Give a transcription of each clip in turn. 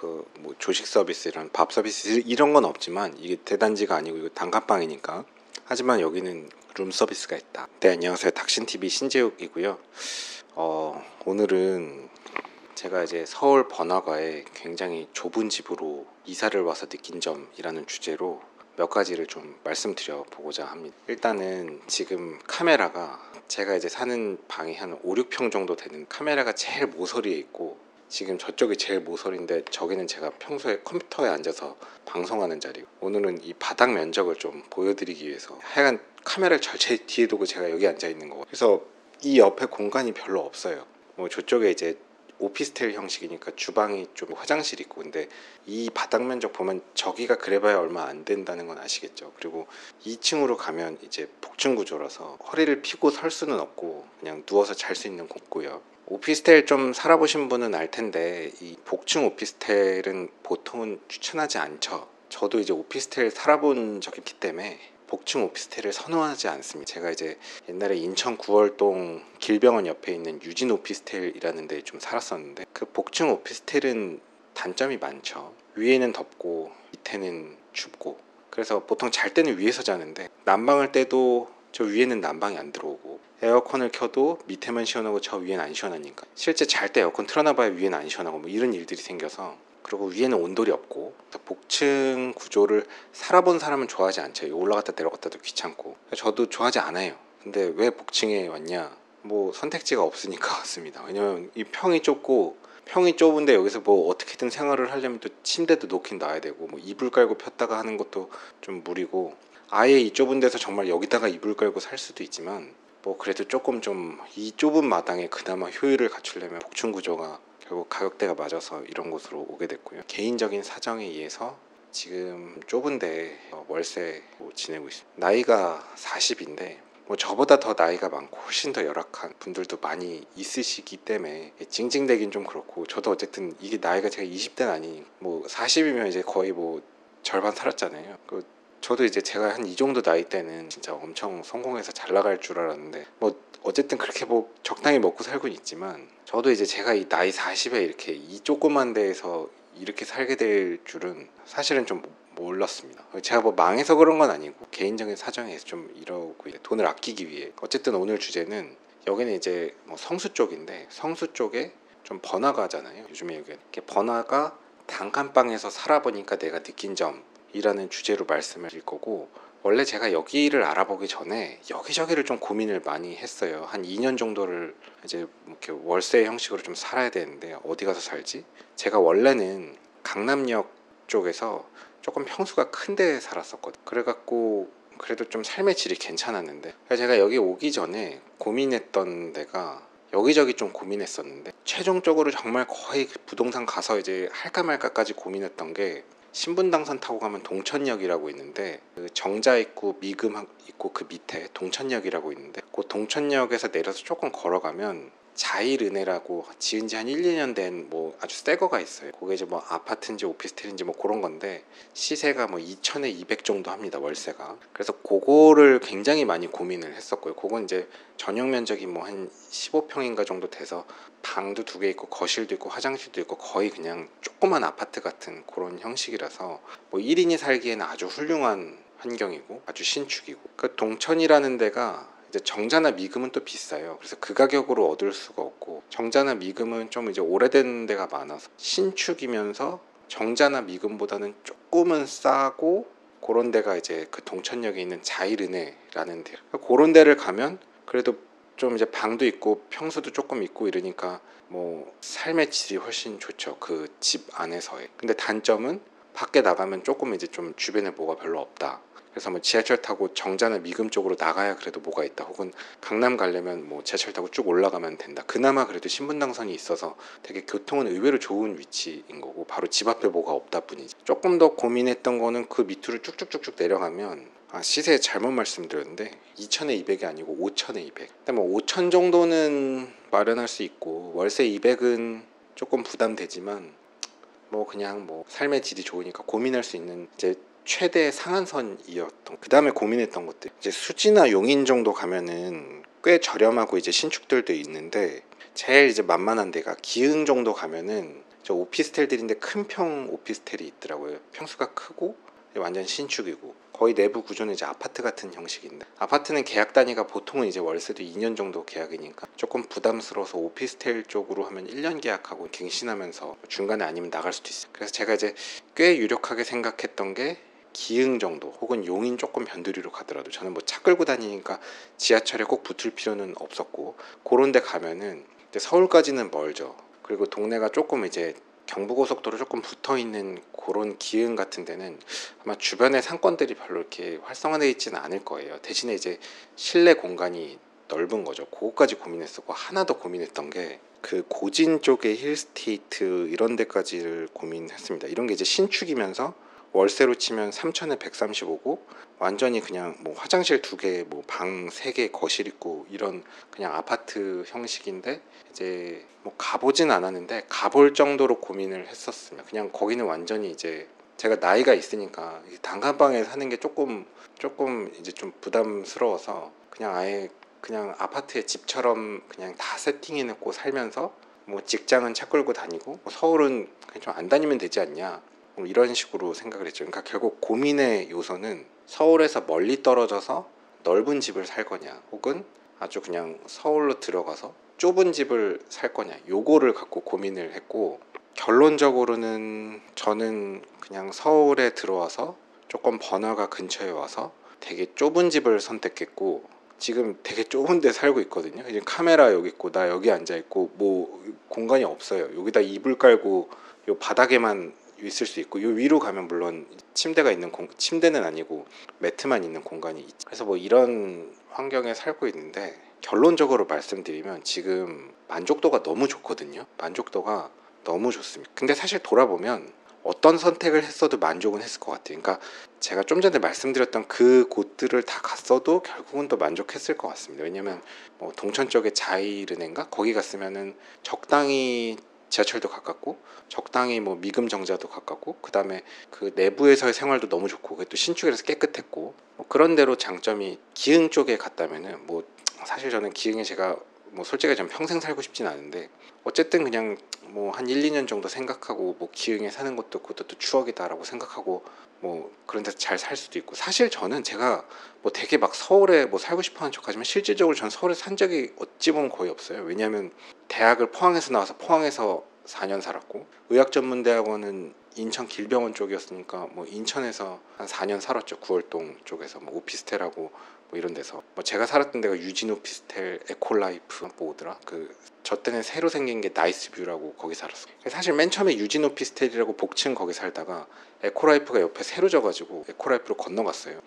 그 뭐 조식 서비스 이런 밥 서비스 이런 건 없지만 이게 대단지가 아니고 이거 단칸방이니까. 하지만 여기는 룸 서비스가 있다. 네, 안녕하세요. 닥신TV 신재욱이고요. 오늘은 제가 이제 서울 번화가에 굉장히 좁은 집으로 이사를 와서 느낀 점이라는 주제로 몇 가지를 좀 말씀드려 보고자 합니다. 일단은 지금 카메라가 제가 이제 사는 방이 한 5, 6평 정도 되는 카메라가 제일 모서리에 있고, 지금 저쪽이 제일 모서리인데 저기는 제가 평소에 컴퓨터에 앉아서 방송하는 자리고, 오늘은 이 바닥 면적을 좀 보여드리기 위해서 하여간 카메라를 절제 뒤에 두고 제가 여기 앉아 있는 거고, 그래서 이 옆에 공간이 별로 없어요. 뭐 저쪽에 이제 오피스텔 형식이니까 주방이 좀 화장실 있고, 근데 이 바닥 면적 보면 저기가 그래봐야 얼마 안 된다는 건 아시겠죠. 그리고 2층으로 가면 이제 복층 구조라서 허리를 펴고 설 수는 없고 그냥 누워서 잘 수 있는 곳고요. 오피스텔 좀 살아보신 분은 알 텐데 이 복층 오피스텔은 보통은 추천하지 않죠. 저도 이제 오피스텔 살아본 적이 있기 때문에 복층 오피스텔을 선호하지 않습니다. 제가 이제 옛날에 인천 구월동 길병원 옆에 있는 유진 오피스텔이라는 데 좀 살았었는데, 그 복층 오피스텔은 단점이 많죠. 위에는 덥고 밑에는 춥고, 그래서 보통 잘 때는 위에서 자는데 난방을 때도 저 위에는 난방이 안 들어오고, 에어컨을 켜도 밑에만 시원하고 저 위에는 안 시원하니까 실제 잘 때 에어컨 틀어놔봐야 위에는 안 시원하고 뭐 이런 일들이 생겨서, 그리고 위에는 온돌이 없고, 복층 구조를 살아본 사람은 좋아하지 않죠. 올라갔다 내려갔다도 귀찮고. 저도 좋아하지 않아요. 근데 왜 복층에 왔냐? 뭐 선택지가 없으니까 왔습니다. 왜냐면 이 평이 좁은데 여기서 뭐 어떻게든 생활을 하려면 또 침대도 놓긴 놔야 되고, 뭐 이불 깔고 폈다가 하는 것도 좀 무리고, 아예 이 좁은 데서 정말 여기다가 이불 깔고 살 수도 있지만, 뭐 그래도 조금 좀 이 좁은 마당에 그나마 효율을 갖추려면 복층 구조가 결국 가격대가 맞아서 이런 곳으로 오게 됐고요. 개인적인 사정에 의해서 지금 좁은데 월세로 지내고 있습니다. 나이가 40인데 뭐 저보다 더 나이가 많고 훨씬 더 열악한 분들도 많이 있으시기 때문에 징징대긴 좀 그렇고, 저도 어쨌든 이게 나이가 제가 20대는 아니니 뭐 40이면 이제 거의 뭐 절반 살았잖아요. 저도 이제 제가 한 이 정도 나이 때는 진짜 엄청 성공해서 잘 나갈 줄 알았는데, 뭐 어쨌든 그렇게 뭐 적당히 먹고 살고는 있지만, 저도 이제 제가 이 나이 40에 이렇게 이 조그만 데에서 이렇게 살게 될 줄은 사실은 좀 몰랐습니다. 제가 뭐 망해서 그런 건 아니고 개인적인 사정에서 좀 이러고 돈을 아끼기 위해. 어쨌든 오늘 주제는, 여기는 이제 뭐 성수 쪽인데, 성수 쪽에 좀 번화가잖아요. 요즘에 여기 이렇게 번화가 단칸방에서 살아보니까 내가 느낀 점이라는 주제로 말씀을 드릴 거고, 원래 제가 여기를 알아보기 전에 여기저기를 좀 고민을 많이 했어요. 한 2년 정도를 이제 이렇게 월세 형식으로 좀 살아야 되는데 어디 가서 살지? 제가 원래는 강남역 쪽에서 조금 평수가 큰 데 살았었거든요. 그래갖고 그래도 좀 삶의 질이 괜찮았는데, 제가 여기 오기 전에 고민했던 데가 여기저기 좀 고민했었는데, 최종적으로 정말 거의 부동산 가서 이제 할까 말까까지 고민했던 게, 신분당선 타고 가면 동천역이라고 있는데, 그 정자 있고 미금 있고 그 밑에 동천역이라고 있는데, 그 동천역에서 내려서 조금 걸어가면 자일은혜라고 지은 지 한 1, 2년 된 뭐 아주 새 거가 있어요. 그게 이제 뭐 아파트인지 오피스텔인지 뭐 그런 건데, 시세가 뭐 2천에 200 정도 합니다, 월세가. 그래서 그거를 굉장히 많이 고민을 했었고요. 그건 이제 전용 면적이 뭐 한 15평인가 정도 돼서 방도 2개 있고 거실도 있고 화장실도 있고 거의 그냥 조그만 아파트 같은 그런 형식이라서 뭐 1인이 살기에는 아주 훌륭한 환경이고 아주 신축이고, 그 동천이라는 데가 이제 정자나 미금은 또 비싸요. 그래서 그 가격으로 얻을 수가 없고, 정자나 미금은 좀 이제 오래된 데가 많아서 신축이면서 정자나 미금보다는 조금은 싸고, 그런 데가 이제 그 동천역에 있는 자일은혜라는 데, 그런 데를 가면 그래도 좀 이제 방도 있고 평수도 조금 있고 이러니까 뭐 삶의 질이 훨씬 좋죠, 그 집 안에서의. 근데 단점은 밖에 나가면 조금 이제 좀 주변에 뭐가 별로 없다. 그래서 뭐 지하철 타고 정자나 미금 쪽으로 나가야 그래도 뭐가 있다, 혹은 강남 가려면 뭐 지하철 타고 쭉 올라가면 된다. 그나마 그래도 신분당선이 있어서 되게 교통은 의외로 좋은 위치인 거고, 바로 집 앞에 뭐가 없다 뿐이지. 조금 더 고민했던 거는 그 밑으로 쭉쭉쭉쭉 내려가면, 시세 잘못 말씀드렸는데 2천에 200이 아니고 5천에 200. 근데 뭐 5천 정도는 마련할 수 있고, 월세 200은 조금 부담되지만 뭐 그냥 뭐 삶의 질이 좋으니까 고민할 수 있는 이제 최대 상한선이었던. 그 다음에 고민했던 것들, 이제 수지나 용인 정도 가면은 꽤 저렴하고 이제 신축들도 있는데, 제일 이제 만만한 데가 기흥 정도 가면은 저 오피스텔들인데 큰 평 오피스텔이 있더라고요. 평수가 크고 완전 신축이고 거의 내부 구조는 이제 아파트 같은 형식인데, 아파트는 계약 단위가 보통은 이제 월세도 2년 정도 계약이니까 조금 부담스러워서 오피스텔 쪽으로 하면 1년 계약하고 갱신하면서 중간에 아니면 나갈 수도 있어요. 그래서 제가 이제 꽤 유력하게 생각했던 게 기흥 정도 혹은 용인 조금 변두리로 가더라도, 저는 뭐 차 끌고 다니니까 지하철에 꼭 붙을 필요는 없었고, 그런 데 가면은 이제 서울까지는 멀죠. 그리고 동네가 조금 이제 경부고속도로 조금 붙어 있는 그런 기흥 같은 데는 아마 주변에 상권들이 별로 이렇게 활성화되어 있지는 않을 거예요. 대신에 이제 실내 공간이 넓은 거죠. 그거까지 고민했었고, 하나 더 고민했던 게 그 고진 쪽의 힐스테이트 이런 데까지를 고민했습니다. 이런 게 이제 신축이면서 월세로 치면 3천에 135고 완전히 그냥 뭐 화장실 2개, 뭐 방 3개, 거실 있고 이런 그냥 아파트 형식인데, 이제 뭐 가보진 않았는데 가볼 정도로 고민을 했었습니다. 그냥 거기는 완전히 이제 제가 나이가 있으니까 단칸방에 사는 게 조금 이제 좀 부담스러워서 그냥 아예 그냥 아파트의 집처럼 그냥 다 세팅해놓고 살면서, 뭐 직장은 차 끌고 다니고 뭐 서울은 그냥 좀 안 다니면 되지 않냐, 뭐 이런 식으로 생각을 했죠. 그러니까 결국 고민의 요소는 서울에서 멀리 떨어져서 넓은 집을 살 거냐, 혹은 아주 그냥 서울로 들어가서 좁은 집을 살 거냐, 요거를 갖고 고민을 했고, 결론적으로는 저는 그냥 서울에 들어와서 조금 번화가 근처에 와서 되게 좁은 집을 선택했고, 지금 되게 좁은 데 살고 있거든요. 이제 카메라 여기 있고 나 여기 앉아 있고 뭐 공간이 없어요. 여기다 이불 깔고 요 바닥에만 있을 수 있고, 요 위로 가면 물론 침대가 있는 침대는 아니고 매트만 있는 공간이 있죠. 그래서 뭐 이런 환경에 살고 있는데, 결론적으로 말씀드리면 지금 만족도가 너무 좋거든요. 만족도가 너무 좋습니다. 근데 사실 돌아보면 어떤 선택을 했어도 만족은 했을 것 같아요. 그러니까 제가 좀 전에 말씀드렸던 그 곳들을 다 갔어도 결국은 또 만족했을 것 같습니다. 왜냐면 뭐 동천 쪽에 자이르넨가 거기 갔으면은 적당히 지하철도 가깝고 적당히 뭐 미금 정자도 가깝고, 그 다음에 그 내부에서의 생활도 너무 좋고, 그게 또 신축이라서 깨끗했고, 뭐 그런 대로 장점이, 기흥 쪽에 갔다면은 뭐 사실 저는 기흥에 제가 뭐 솔직히 좀 평생 살고 싶진 않은데, 어쨌든 그냥 뭐 한 1, 2년 정도 생각하고 뭐 기흥에 사는 것도 그것도 추억이다라고 생각하고 뭐 그런 데서 잘 살 수도 있고, 사실 저는 제가 뭐 되게 막 서울에 뭐 살고 싶어 하는 척하지만 실질적으로 저는 서울에 산 적이 어찌 보면 거의 없어요. 왜냐하면 대학을 포항에서 나와서 포항에서 4년 살았고, 의학전문대학원은 인천 길병원 쪽이었으니까 뭐 인천에서 한 4년 살았죠. 구월동 쪽에서 뭐 오피스텔하고 뭐 이런 데서, 뭐 제가 살았던 데가 유진 오피스텔, 에콜라이프 뭐더라, 그 저 때는 새로 생긴 게 나이스뷰라고 거기 살았어요. 사실 맨 처음에 유진 오피스텔이라고 복층 거기 살다가 에코라이프가 옆에 새로 져가지고 에코라이프로 건너갔어요.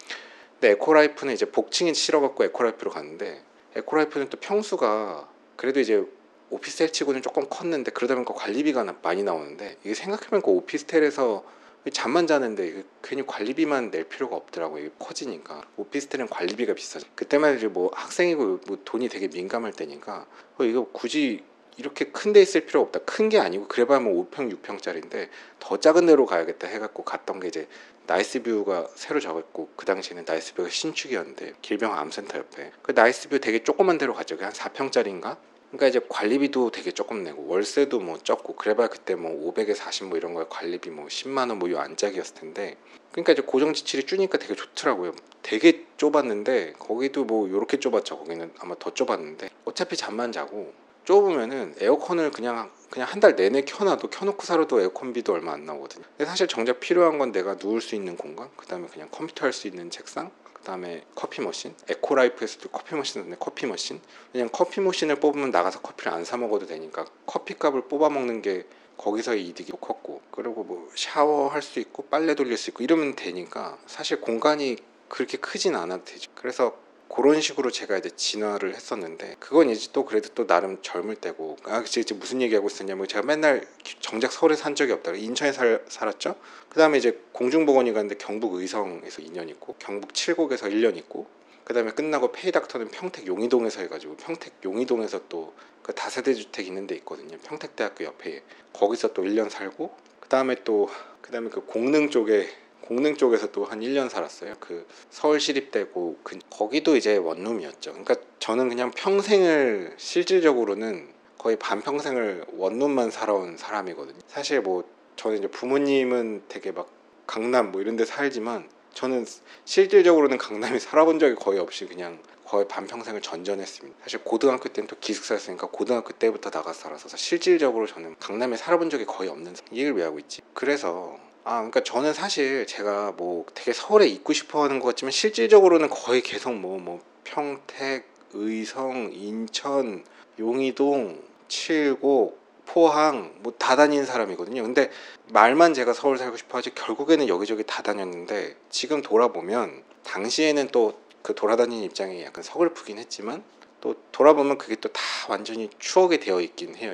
근데 에코라이프는 이제 복층이 싫어갖고 에코라이프로 갔는데, 에코라이프는 또 평수가 그래도 이제 오피스텔 치고는 조금 컸는데 그러다 보니까 관리비가 많이 나오는데, 이게 생각해보니까 오피스텔에서 잠만 자는데 이게 괜히 관리비만 낼 필요가 없더라고요. 이게 커지니까. 오피스텔은 관리비가 비싸죠. 그때만 해도 뭐 학생이고 뭐 돈이 되게 민감할 때니까 이거 굳이 이렇게 큰 데 있을 필요 없다. 큰 게 아니고 그래봐야 뭐 5평 6평짜리인데 더 작은 데로 가야겠다 해갖고 갔던 게 이제 나이스뷰가 새로 잡았고, 그 당시에는 나이스뷰가 신축이었는데 길병 암센터 옆에 그 나이스뷰 되게 조그만 데로 갔죠. 한 4평짜리인가. 그러니까 이제 관리비도 되게 조금 내고 월세도 뭐 적고, 그래봐야 그때 뭐 500에 40 뭐 이런 거에 관리비 뭐 10만 원 뭐 요 안짝이었을 텐데, 그러니까 이제 고정지출이 주니까 되게 좋더라고요. 되게 좁았는데 거기도 뭐 요렇게 좁았죠. 거기는 아마 더 좁았는데 어차피 잠만 자고, 좁으면은 에어컨을 그냥 한 달 내내 켜놔도, 켜놓고 살아도 에어컨비도 얼마 안 나오거든요. 근데 사실 정작 필요한 건 내가 누울 수 있는 공간, 그 다음에 그냥 컴퓨터 할 수 있는 책상, 그 다음에 커피 머신, 에코라이프에서도 커피 머신 있는데 커피 머신, 그냥 커피 머신을 뽑으면 나가서 커피를 안 사 먹어도 되니까 커피값을 뽑아 먹는 게 거기서의 이득이 컸고, 그리고 뭐 샤워할 수 있고 빨래 돌릴 수 있고 이러면 되니까 사실 공간이 그렇게 크진 않아도 되죠. 그래서 그런 식으로 제가 이제 진화를 했었는데, 그건 이제 또 그래도 또 나름 젊을 때고, 이제 무슨 얘기하고 있었냐면, 제가 맨날 정작 서울에 산 적이 없다가 인천에 살았죠. 그 다음에 이제 공중보건이 갔는데 경북 의성에서 2년 있고, 경북 칠곡에서 1년 있고, 그 다음에 끝나고 페이닥터는 평택 용의동에서 해가지고, 평택 용의동에서 또 그 다세대 주택 있는 데 있거든요. 평택대학교 옆에, 거기서 또 1년 살고, 그 다음에 그 공릉 쪽에서 또 한 1년 살았어요. 그 서울시립대고 거기도 이제 원룸이었죠. 그러니까 저는 그냥 평생을 실질적으로는 거의 반평생을 원룸만 살아온 사람이거든요. 사실 뭐 저는 이제 부모님은 되게 막 강남 뭐 이런 데 살지만 저는 실질적으로는 강남에 살아본 적이 거의 없이 그냥 거의 반평생을 전전했습니다. 사실 고등학교 때는 또 기숙사였으니까 고등학교 때부터 나가서 살아서 실질적으로 저는 강남에 살아본 적이 거의 없는 이 얘기를 왜 하고 있지? 그래서 그러니까 저는 사실 제가 뭐 되게 서울에 있고 싶어 하는 것 같지만 실질적으로는 거의 계속 뭐 평택, 의성, 인천, 용의동, 칠곡, 포항 뭐 다 다니는 사람이거든요. 근데 말만 제가 서울 살고 싶어 하지 결국에는 여기저기 다 다녔는데 지금 돌아보면 당시에는 또 그 돌아다니는 입장이 약간 서글프긴 했지만 또 돌아보면 그게 또 다 완전히 추억이 되어 있긴 해요.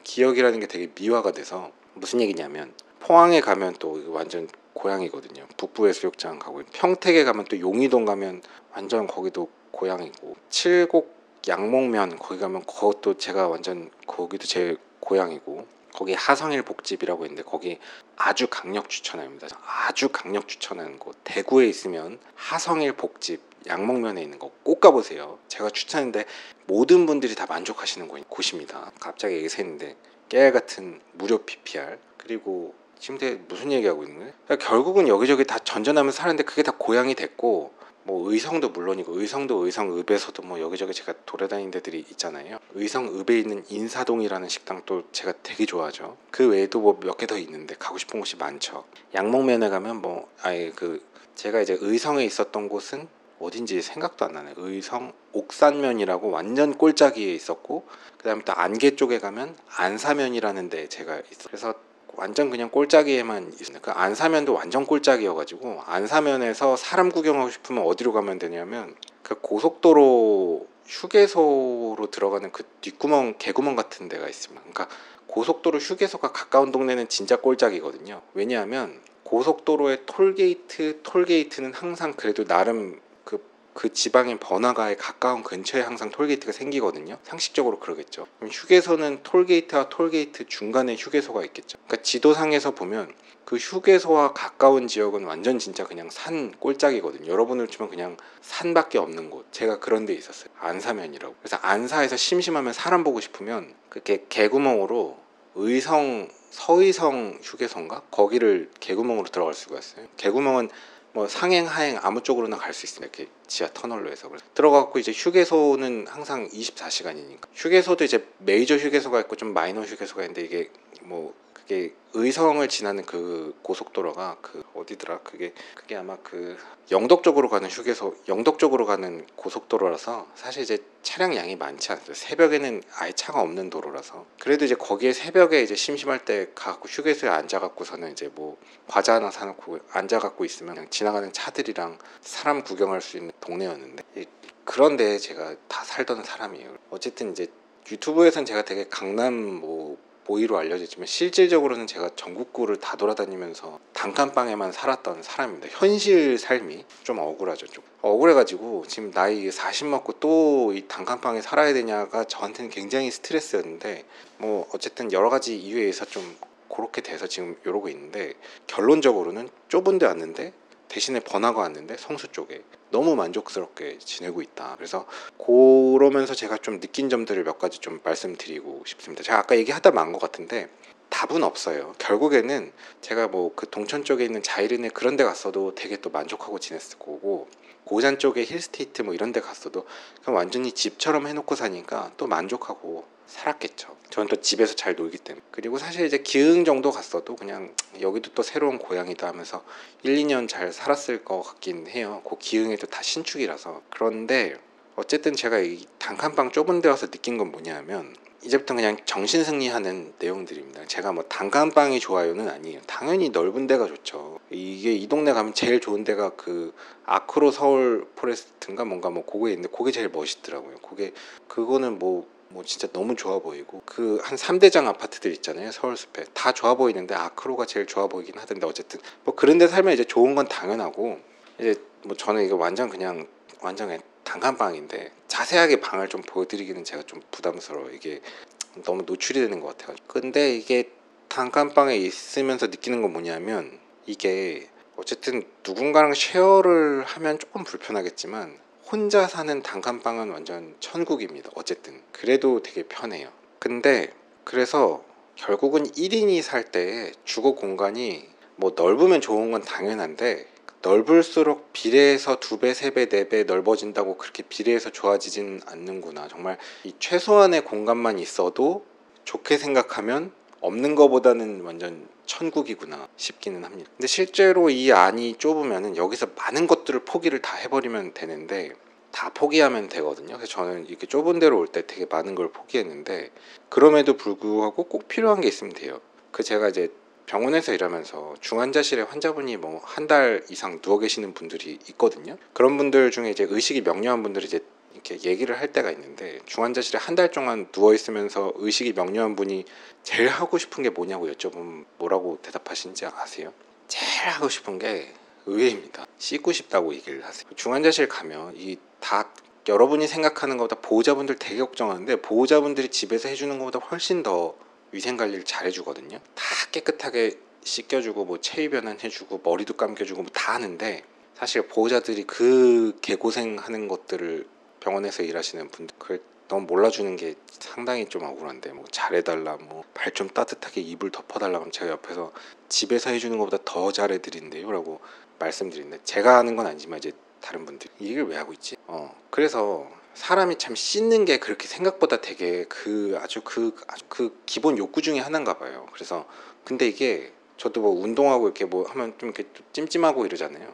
기억이라는 게 되게 미화가 돼서 무슨 얘기냐면 포항에 가면 또 완전 고향이거든요. 북부해수욕장 가고 평택에 가면 또 용의동 가면 완전 거기도 고향이고 칠곡 양목면 거기 가면 그것도 제가 완전 거기도 제 고향이고 거기 하성일 복집이라고 있는데 거기 아주 강력 추천합니다. 아주 강력 추천하는 곳 대구에 있으면 하성일 복집 양목면에 있는 거 꼭 가보세요. 제가 추천했는데 모든 분들이 다 만족하시는 곳입니다. 갑자기 얘기 새는데 깨알같은 무료 PPR 그리고 지금 무슨 얘기하고 있는 거예요? 그러니까 결국은 여기저기 다 전전하면서 사는데 그게 다 고향이 됐고 뭐 의성도 물론이고 의성도 의성읍에서도 뭐 여기저기 제가 돌아다니는 데들이 있잖아요. 의성읍에 있는 인사동이라는 식당도 제가 되게 좋아하죠. 그 외에도 뭐 몇 개 더 있는데 가고 싶은 곳이 많죠. 양목면에 가면 뭐 아예 그 제가 이제 의성에 있었던 곳은 어딘지 생각도 안 나네. 의성 옥산면이라고 완전 꼴짜기에 있었고 그다음에 또 안개 쪽에 가면 안사면이라는 데 제가 있어요. 그래서 완전 그냥 꼴짜기에만 있어요. 그 안사면도 완전 꼴짜기여가지고 안사면에서 사람 구경하고 싶으면 어디로 가면 되냐면 그 고속도로 휴게소로 들어가는 그 뒷구멍 개구멍 같은 데가 있습니다. 그러니까 고속도로 휴게소가 가까운 동네는 진짜 꼴짝이거든요. 왜냐하면 고속도로의 톨게이트는 항상 그래도 나름 그 지방인 번화가에 가까운 근처에 항상 톨게이트가 생기거든요. 상식적으로 그러겠죠. 그럼 휴게소는 톨게이트와 톨게이트 중간에 휴게소가 있겠죠. 그러니까 지도상에서 보면 그 휴게소와 가까운 지역은 완전 진짜 그냥 산 꼴짝이거든요. 여러분을 치면 그냥 산밖에 없는 곳. 제가 그런 데 있었어요. 안사면이라고. 그래서 안사에서 심심하면 사람 보고 싶으면 그렇게 개구멍으로 서의성 휴게소인가? 거기를 개구멍으로 들어갈 수가 있어요. 개구멍은 뭐 상행 하행 아무 쪽으로나 갈 수 있습니다. 이렇게 지하 터널로 해서 들어가고 이제 휴게소는 항상 24시간이니까 휴게소도 이제 메이저 휴게소가 있고 좀 마이너 휴게소가 있는데 이게 뭐 그게 의성을 지나는 그 고속도로가 그 어디더라 그게 아마 그 영덕 쪽으로 가는 영덕 쪽으로 가는 고속도로라서 사실 이제 차량량이 많지 않아요. 새벽에는 아예 차가 없는 도로라서 그래도 이제 거기에 새벽에 이제 심심할 때 가고 휴게소에 앉아갖고서는 이제 뭐 과자 하나 사놓고 앉아갖고 있으면 그냥 지나가는 차들이랑 사람 구경할 수 있는 동네였는데 그런데 제가 다 살던 사람이에요. 어쨌든 이제 유튜브에선 제가 되게 강남 뭐 보이로 알려졌지만 실질적으로는 제가 전국구를 다 돌아다니면서 단칸방에만 살았던 사람입니다. 현실 삶이 좀 억울하죠. 좀 억울해가지고 지금 나이 40 먹고 또 이 단칸방에 살아야 되냐가 저한테는 굉장히 스트레스였는데 뭐 어쨌든 여러 가지 이유에 의해서 좀 그렇게 돼서 지금 이러고 있는데 결론적으로는 좁은 데 왔는데 대신에 번화가 왔는데 성수 쪽에 너무 만족스럽게 지내고 있다. 그래서 그러면서 제가 좀 느낀 점들을 몇 가지 좀 말씀드리고 싶습니다. 제가 아까 얘기하다 만 것 같은데 답은 없어요. 결국에는 제가 뭐 그 동천 쪽에 있는 자이르네 그런 데 갔어도 되게 또 만족하고 지냈을 거고 고잔 쪽에 힐스테이트 뭐 이런 데 갔어도 그냥 완전히 집처럼 해놓고 사니까 또 만족하고 살았겠죠. 저는 또 집에서 잘 놀기 때문에. 그리고 사실 이제 기흥 정도 갔어도 그냥 여기도 또 새로운 고향이다 하면서 1, 2년 잘 살았을 것 같긴 해요. 그 기흥에도 다 신축이라서. 그런데 어쨌든 제가 이 단칸방 좁은 데 와서 느낀 건 뭐냐면 이제부터 그냥 정신승리하는 내용들입니다. 제가 뭐 단칸방이 좋아요는 아니에요. 당연히 넓은 데가 좋죠. 이게 이 동네 가면 제일 좋은 데가 그 아크로 서울 포레스트인가 뭔가 뭐 그거에 있는데 그게 제일 멋있더라고요. 그거는 뭐 진짜 너무 좋아 보이고 그 한 3대장 아파트들 있잖아요. 서울숲에 다 좋아 보이는데 아크로가 제일 좋아 보이긴 하던데 어쨌든 뭐 그런 데 살면 이제 좋은 건 당연하고 이제 뭐 저는 이거 완전 단칸방인데 자세하게 방을 좀 보여드리기는 제가 좀 부담스러워. 이게 너무 노출이 되는 것 같아가지고. 근데 이게 단칸방에 있으면서 느끼는 건 뭐냐면 이게 어쨌든 누군가랑 쉐어를 하면 조금 불편하겠지만 혼자 사는 단칸방은 완전 천국입니다. 어쨌든 그래도 되게 편해요. 근데 그래서 결국은 1인이 살 때 주거 공간이 뭐 넓으면 좋은 건 당연한데, 넓을수록 비례해서 2배, 3배, 4배 넓어진다고 그렇게 비례해서 좋아지진 않는구나. 정말 이 최소한의 공간만 있어도 좋게 생각하면 없는 거보다는 완전 천국이구나 싶기는 합니다. 근데 실제로 이 안이 좁으면은 여기서 많은 것들을 포기를 다 해버리면 되는데, 다 포기하면 되거든요. 그래서 저는 이렇게 좁은 데로 올 때 되게 많은 걸 포기했는데, 그럼에도 불구하고 꼭 필요한 게 있으면 돼요. 제가 이제 병원에서 일하면서 중환자실에 환자분이 뭐 한 달 이상 누워 계시는 분들이 있거든요. 그런 분들 중에 이제 의식이 명료한 분들이 이제 이렇게 얘기를 할 때가 있는데, 중환자실에 한 달 동안 누워 있으면서 의식이 명료한 분이 제일 하고 싶은 게 뭐냐고 여쭤보면 뭐라고 대답하시는지 아세요? 제일 하고 싶은 게 의외입니다. 씻고 싶다고 얘기를 하세요. 중환자실 가면 이 다 여러분이 생각하는 것보다 보호자분들 되게 걱정하는데, 보호자분들이 집에서 해주는 것보다 훨씬 더 위생관리를 잘 해주거든요. 다 깨끗하게 씻겨주고 뭐 체위변환 해주고 머리도 감겨주고 뭐 다 하는데, 사실 보호자들이 그 개고생하는 것들을 병원에서 일하시는 분들 그걸 너무 몰라주는 게 상당히 좀 억울한데, 뭐 잘해달라, 뭐 발 좀 따뜻하게 이불 덮어달라 하면 제가 옆에서 집에서 해주는 것보다 더 잘해드린대요 라고 말씀드리는데, 제가 하는 건 아니지만 이제 다른 분들 이 얘기를 왜 하고 있지? 그래서 사람이 참 씻는 게 그렇게 생각보다 되게 아주 그 기본 욕구 중에 하나인가 봐요. 그래서 근데 이게 저도 뭐 운동하고 이렇게 뭐 하면 좀 이렇게 찜찜하고 이러잖아요.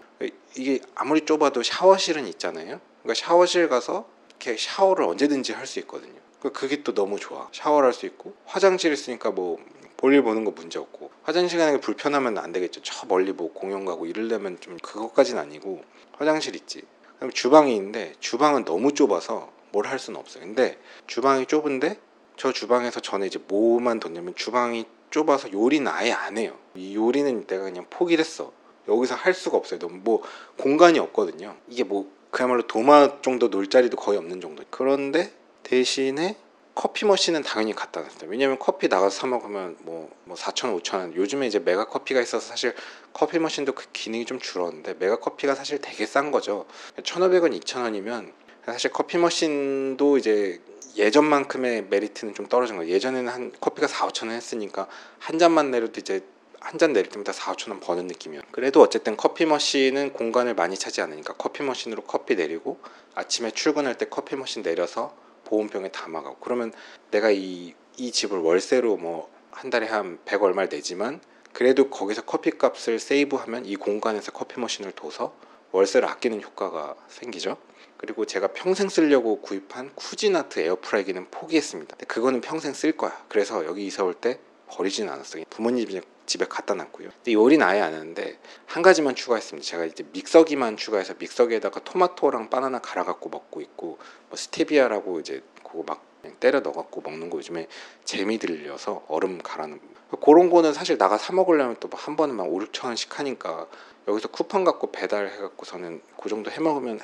이게 아무리 좁아도 샤워실은 있잖아요. 그러니까 샤워실 가서 이렇게 샤워를 언제든지 할 수 있거든요. 그게 또 너무 좋아. 샤워를 할 수 있고, 화장실 있으니까 뭐 볼일 보는 거 문제 없고, 화장실 가는 게 불편하면 안 되겠죠. 저 멀리 뭐 공연 가고 이러려면 좀 그것까지는 아니고 화장실 있지. 그럼 주방이 있는데 주방은 너무 좁아서 뭘 할 수는 없어요. 근데 주방이 좁은데 저 주방에서 전에 이제 뭐만 뒀냐면, 주방이 좁아서 요리는 아예 안 해요. 이 요리는 내가 그냥 포기를 했어. 여기서 할 수가 없어요. 너무 뭐 공간이 없거든요. 이게 뭐 그야말로 도마 정도 놀 자리도 거의 없는 정도. 그런데 대신에 커피 머신은 당연히 갖다 놨어요. 왜냐면 커피 나가서 사 먹으면 뭐 4,000원, 5,000원. 요즘에 이제 메가 커피가 있어서 사실 커피 머신도 그 기능이 좀 줄었는데, 메가 커피가 사실 되게 싼 거죠. 1,500원, 2,000원이면 사실 커피 머신도 이제 예전만큼의 메리트는 좀 떨어진 거예요. 예전에는 한 커피가 4, 5천 원 했으니까 한 잔만 내려도 이제 한 잔 내릴 때마다 4, 5천 원 버는 느낌이에요. 그래도 어쨌든 커피 머신은 공간을 많이 차지 않으니까 커피 머신으로 커피 내리고, 아침에 출근할 때 커피 머신 내려서 보온병에 담아가고, 그러면 내가 이 집을 월세로 뭐 한 달에 한 100 얼마를 내지만, 그래도 거기서 커피 값을 세이브하면 이 공간에서 커피 머신을 둬서 월세를 아끼는 효과가 생기죠. 그리고 제가 평생 쓰려고 구입한 쿠지나트 에어프라이기는 포기했습니다. 근데 그거는 평생 쓸 거야. 그래서 여기 이사 올 때 버리진 않았어요. 부모님 집에 갖다 놨고요. 근데 요리는 아예 안 하는데 한 가지만 추가했습니다. 제가 이제 믹서기만 추가해서 믹서기에다가 토마토랑 바나나 갈아갖고 먹고 있고, 뭐 스테비아라고 이제 그거 막 그냥 때려 넣어갖고 먹는 거 요즘에 재미 들려서 얼음 갈아놓은 그런 거는 사실 나가 사 먹으려면 또 한 번에 막 5, 6천 원씩 하니까 여기서 쿠팡 갖고 배달해갖고서는 그 정도 해먹으면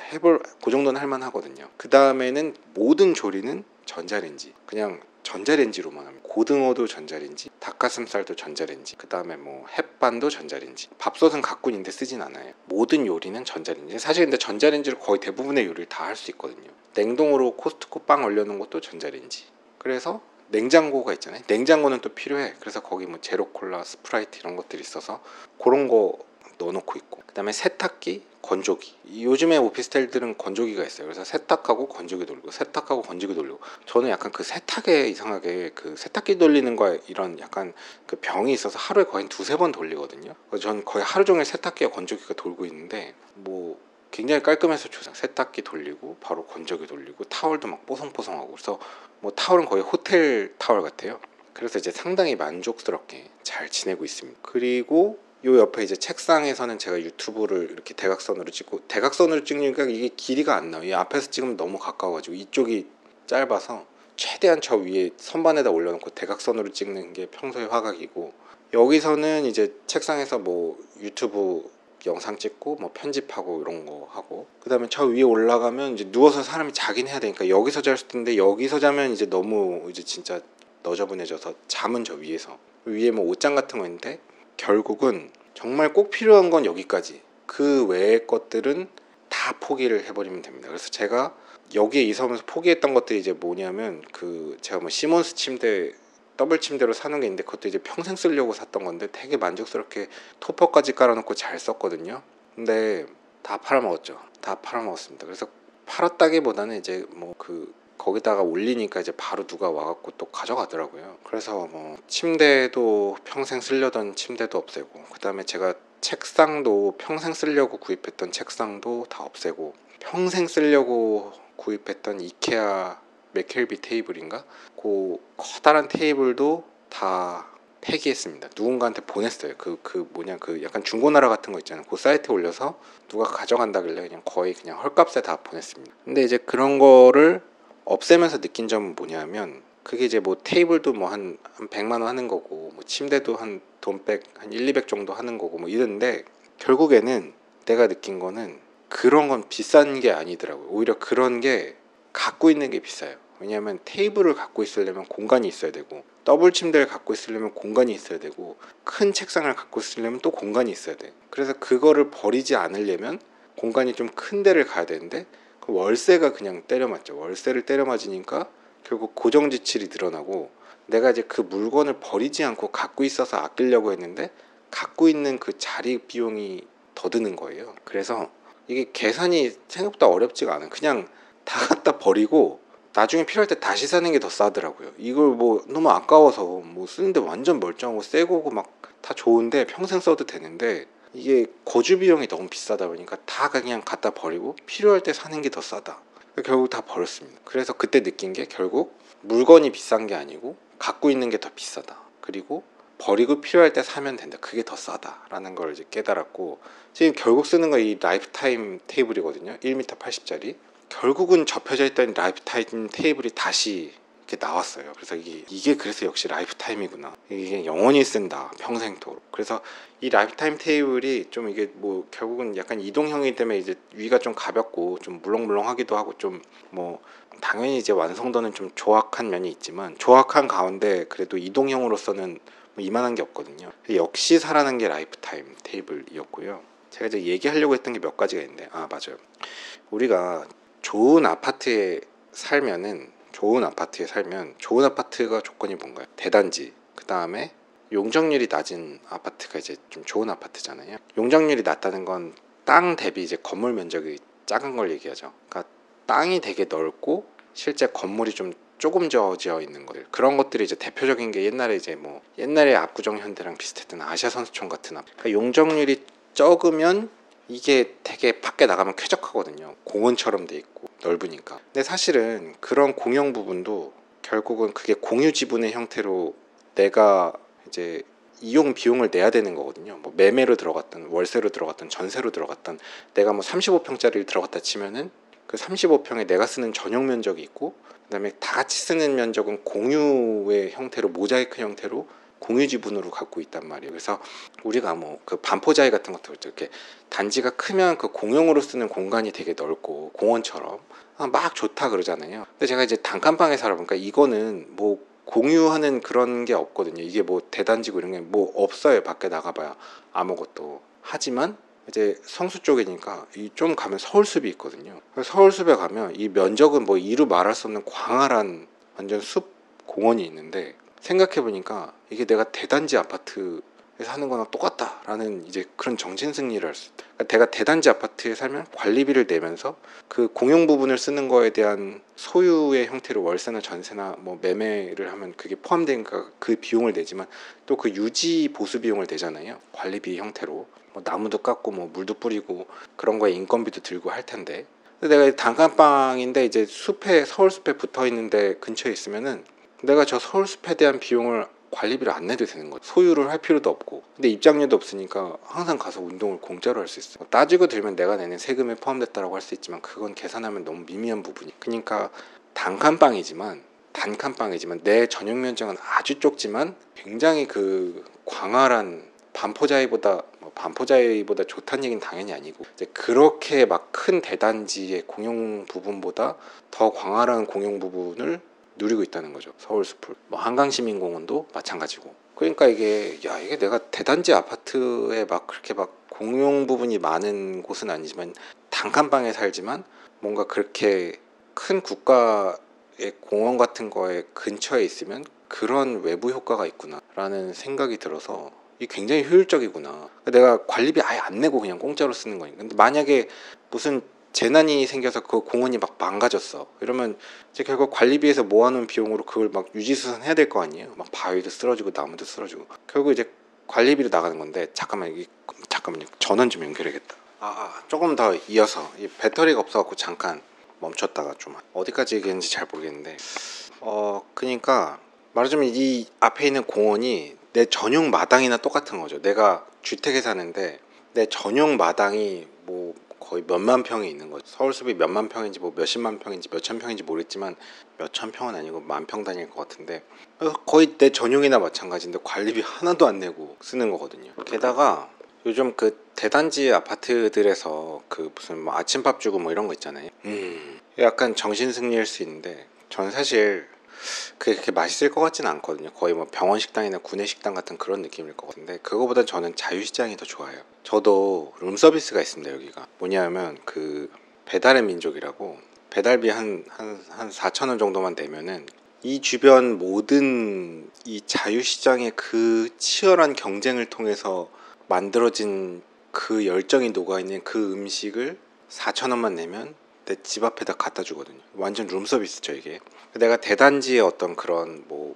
그 정도는 할만하거든요. 그 다음에는 모든 조리는 전자레인지, 그냥 전자레인지로만 합니다. 고등어도 전자레인지, 닭가슴살도 전자레인지, 그 다음에 뭐 햇반도 전자레인지. 밥솥은 갖고 있는데 쓰진 않아요. 모든 요리는 전자레인지. 사실 근데 전자레인지로 거의 대부분의 요리를 다 할 수 있거든요. 냉동으로 코스트코 빵 얼려놓은 것도 전자레인지. 그래서 냉장고가 있잖아요. 냉장고는 또 필요해. 그래서 거기 뭐 제로콜라, 스프라이트 이런 것들이 있어서 그런 거 넣어놓고 있고, 그 다음에 세탁기, 건조기. 요즘에 오피스텔들은 건조기가 있어요. 그래서 세탁하고 건조기 돌리고, 세탁하고 건조기 돌리고. 저는 약간 그 세탁에 이상하게 그 세탁기 돌리는 거 이런 약간 그 병이 있어서 하루에 거의 2-3번 돌리거든요. 그래서 저는 거의 하루 종일 세탁기와 건조기가 돌고 있는데, 뭐 굉장히 깔끔해서 좋아요. 세탁기 돌리고 바로 건조기 돌리고, 타월도 막 뽀송뽀송하고. 그래서 뭐 타월은 거의 호텔 타월 같아요. 그래서 이제 상당히 만족스럽게 잘 지내고 있습니다. 그리고 요 옆에 이제 책상에서는 제가 유튜브를 이렇게 대각선으로 찍으니까 이게 길이가 안 나와요. 이 앞에서 찍으면 너무 가까워가지고 이쪽이 짧아서 최대한 저 위에 선반에다 올려놓고 대각선으로 찍는 게 평소의 화각이고, 여기서는 이제 책상에서 뭐 유튜브 영상 찍고 뭐 편집하고 이런 거 하고, 그 다음에 저 위에 올라가면 이제 누워서 사람이 자긴 해야 되니까 여기서 잘 텐데, 여기서 자면 이제 너무 이제 진짜 너저분해져서 잠은 저 위에 뭐 옷장 같은 거 있는데, 결국은 정말 꼭 필요한 건 여기까지, 그 외의 것들은 다 포기를 해버리면 됩니다. 그래서 제가 여기에 이사 오면서 포기했던 것들이 이제 뭐냐면 그 제가 뭐 시몬스 침대 더블 침대로 사는 게 있는데 그것도 이제 평생 쓰려고 샀던 건데 되게 만족스럽게 토퍼까지 깔아놓고 잘 썼거든요. 근데 다 팔아먹었죠. 다 팔아먹었습니다. 그래서 팔았다기보다는 이제 뭐 그 거기다가 올리니까 이제 바로 누가 와갖고 또 가져가더라고요. 그래서 뭐 침대도 평생 쓰려던 침대도 없애고, 그 다음에 제가 책상도 평생 쓰려고 구입했던 책상도 다 없애고, 평생 쓰려고 구입했던 이케아 맥켈비 테이블인가? 그 커다란 테이블도 다 폐기했습니다. 누군가한테 보냈어요. 그 약간 중고나라 같은 거 있잖아요. 그 사이트에 올려서 누가 가져간다길래 그냥 거의 그냥 헐값에 다 보냈습니다. 근데 이제 그런 거를 없애면서 느낀 점은 뭐냐면, 그게 이제 뭐 테이블도 뭐 한 100만 원 하는 거고, 뭐 침대도 한 돈백 한 1, 200 정도 하는 거고 뭐 이런데, 결국에는 내가 느낀 거는 그런 건 비싼 게 아니더라고요. 오히려 그런 게 갖고 있는 게 비싸요. 왜냐하면 테이블을 갖고 있으려면 공간이 있어야 되고, 더블 침대를 갖고 있으려면 공간이 있어야 되고, 큰 책상을 갖고 있으려면 또 공간이 있어야 돼. 그래서 그거를 버리지 않으려면 공간이 좀 큰 데를 가야 되는데, 그 월세가 그냥 때려맞죠. 월세를 때려맞으니까 결국 고정지출이 늘어나고, 내가 이제 그 물건을 버리지 않고 갖고 있어서 아끼려고 했는데 갖고 있는 그 자리 비용이 더 드는 거예요. 그래서 이게 계산이 생각보다 어렵지가 않아요. 그냥 다 갖다 버리고 나중에 필요할 때 다시 사는 게 더 싸더라고요. 이걸 뭐 너무 아까워서 뭐 쓰는데 완전 멀쩡하고 새 거고 막 다 좋은데 평생 써도 되는데, 이게 거주 비용이 너무 비싸다 보니까 다 그냥 갖다 버리고 필요할 때 사는 게 더 싸다. 결국 다 버렸습니다. 그래서 그때 느낀 게, 결국 물건이 비싼 게 아니고 갖고 있는 게 더 비싸다. 그리고 버리고 필요할 때 사면 된다. 그게 더 싸다라는 걸 이제 깨달았고, 지금 결국 쓰는 거 이 라이프타임 테이블이거든요. 1m 80짜리. 결국은 접혀져 있던 라이프타임 테이블이 다시 이렇게 나왔어요. 그래서 이게 그래서 역시 라이프타임이구나. 이게 영원히 쓴다. 평생토록. 그래서 이 라이프타임 테이블이 좀 이게 뭐 결국은 약간 이동형이기 때문에 이제 위가 좀 가볍고 좀 물렁물렁하기도 하고, 좀 뭐 당연히 이제 완성도는 좀 조악한 면이 있지만, 조악한 가운데 그래도 이동형으로서는 뭐 이만한 게 없거든요. 역시 사라는 게 라이프타임 테이블이었고요. 제가 이제 얘기하려고 했던 게 몇 가지가 있는데, 맞아요. 우리가 좋은 아파트에 살면 좋은 아파트가 조건이 뭔가요? 대단지, 그 다음에 용적률이 낮은 아파트가 이제 좀 좋은 아파트잖아요. 용적률이 낮다는 건 땅 대비 이제 건물 면적이 작은 걸 얘기하죠. 그러니까 땅이 되게 넓고 실제 건물이 좀 조금 지어 있는 것들, 그런 것들이 이제 대표적인 게 옛날에 압구정 현대랑 비슷했던 아시아 선수촌 같은 그러니까 용적률이 적으면 이게 되게 밖에 나가면 쾌적하거든요. 공원처럼 돼 있고 넓으니까. 근데 사실은 그런 공용 부분도 결국은 그게 공유 지분의 형태로 내가 이제 이용 비용을 내야 되는 거거든요. 뭐 매매로 들어갔든 월세로 들어갔든 전세로 들어갔든, 내가 뭐 35평짜리를 들어갔다 치면은 그 35평에 내가 쓰는 전용 면적이 있고, 그다음에 다 같이 쓰는 면적은 공유의 형태로, 모자이크 형태로 공유 지분으로 갖고 있단 말이에요. 그래서 우리가 뭐 그 반포자이 같은 것도 이렇게 단지가 크면 그 공용으로 쓰는 공간이 되게 넓고 공원처럼 막 좋다 그러잖아요. 근데 제가 이제 단칸방에 살아보니까 이거는 뭐 공유하는 그런 게 없거든요. 이게 뭐 대단지고 이런 게 뭐 없어요. 밖에 나가봐야 아무것도. 하지만 이제 성수 쪽이니까 좀 가면 서울숲이 있거든요. 서울숲에 가면 이 면적은 뭐 이루 말할 수 없는 광활한 완전 숲 공원이 있는데, 생각해보니까 이게 내가 대단지 아파트에 사는 거랑 똑같다라는 이제 그런 정신 승리를 할 수 있다. 그러니까 내가 대단지 아파트에 살면 관리비를 내면서 그 공용 부분을 쓰는 거에 대한 소유의 형태로 월세나 전세나 뭐 매매를 하면 그게 포함되니까 그 비용을 내지만, 또 그 유지 보수 비용을 내잖아요. 관리비 형태로 뭐 나무도 깎고 뭐 물도 뿌리고 그런 거에 인건비도 들고 할 텐데, 근데 내가 단칸방인데 이제 서울숲에 붙어 있는데 근처에 있으면은 내가 저 서울숲에 대한 비용을 관리비를 안 내도 되는 거죠. 소유를 할 필요도 없고. 근데 입장료도 없으니까 항상 가서 운동을 공짜로 할 수 있어요. 따지고 들면 내가 내는 세금에 포함됐다라고 할 수 있지만, 그건 계산하면 너무 미미한 부분이. 그러니까 단칸방이지만 내 전용 면적은 아주 좁지만 굉장히 그 광활한 반포자이보다 좋다는 얘기는 당연히 아니고, 이제 그렇게 막 큰 대단지의 공용 부분보다 더 광활한 공용 부분을 누리고 있다는 거죠. 서울숲을. 뭐 한강시민공원도 마찬가지고. 그러니까 이게 내가 대단지 아파트에 막 그렇게 막 공용 부분이 많은 곳은 아니지만 단칸방에 살지만 뭔가 그렇게 큰 국가의 공원 같은 거에 근처에 있으면 그런 외부 효과가 있구나 라는 생각이 들어서 이게 굉장히 효율적이구나. 내가 관리비 아예 안 내고 그냥 공짜로 쓰는 거니까. 근데 만약에 무슨 재난이 생겨서 그 공원이 막 망가졌어 이러면 이제 결국 관리비에서 모아놓은 비용으로 그걸 막 유지수선해야 될 거 아니에요. 막 바위도 쓰러지고 나무도 쓰러지고 결국 이제 관리비로 나가는 건데. 잠깐만요, 전원 좀 연결해야겠다. 조금 더 이어서, 이 배터리가 없어갖고 잠깐 멈췄다가 좀 어디까지 얘기했는지 잘 모르겠는데, 그러니까 말하자면 이 앞에 있는 공원이 내 전용 마당이나 똑같은 거죠. 내가 주택에 사는데 내 전용 마당이 뭐 거의 몇만 평이 있는 거죠. 서울숲이 몇만 평인지 뭐 몇십만 평인지 몇천 평인지 모르겠지만 몇천 평은 아니고 만 평 단위일 것 같은데, 거의 내 전용이나 마찬가지인데 관리비 하나도 안 내고 쓰는 거거든요. 게다가 요즘 그 대단지 아파트들에서 그 무슨 뭐 아침밥 주고 뭐 이런 거 있잖아요. 약간 정신승리일 수 있는데 저는 사실 그게 그렇게 맛있을 것 같지는 않거든요. 거의 뭐 병원 식당이나 구내 식당 같은 그런 느낌일 것 같은데, 그거보단 저는 자유시장이 더 좋아요. 저도 룸서비스가 있습니다. 여기가 뭐냐면 그 배달의 민족이라고, 배달비 한 4,000원 정도만 내면은 이 주변 모든 이 자유시장의 그 치열한 경쟁을 통해서 만들어진 그 열정이 녹아있는 그 음식을 4,000원만 내면 내 집 앞에다 갖다 주거든요. 완전 룸서비스죠 이게. 내가 대단지의 어떤 그런 뭐